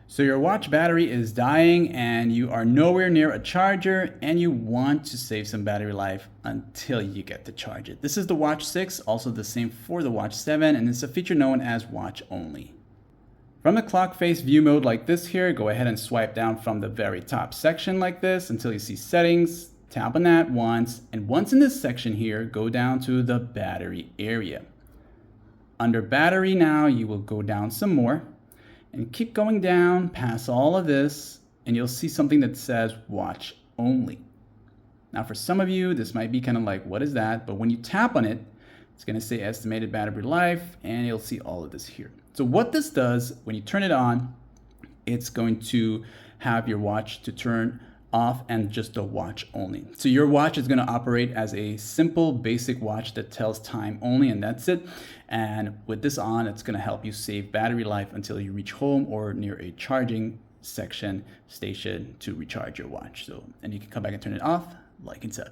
So your watch battery is dying and you are nowhere near a charger and you want to save some battery life until you get to charge it. This is the Watch 6, also the same for the Watch 7, and it's a feature known as watch only. From the clock face view mode like this here, go ahead and swipe down from the very top section like this until you see settings, tap on that once, and once in this section here, go down to the battery area. Under battery now, you will go down some more and keep going down past all of this, and you'll see something that says watch only. Now for some of you, this might be kind of like, what is that? But when you tap on it, it's going to say estimated battery life, and you'll see all of this here. So what this does, when you turn it on, it's going to have your watch to turn off and just the watch only. So your watch is going to operate as a simple basic watch that tells time only, and that's it. And with this on, it's going to help you save battery life until you reach home or near a charging section station to recharge your watch. So, and you can come back and turn it off like and said.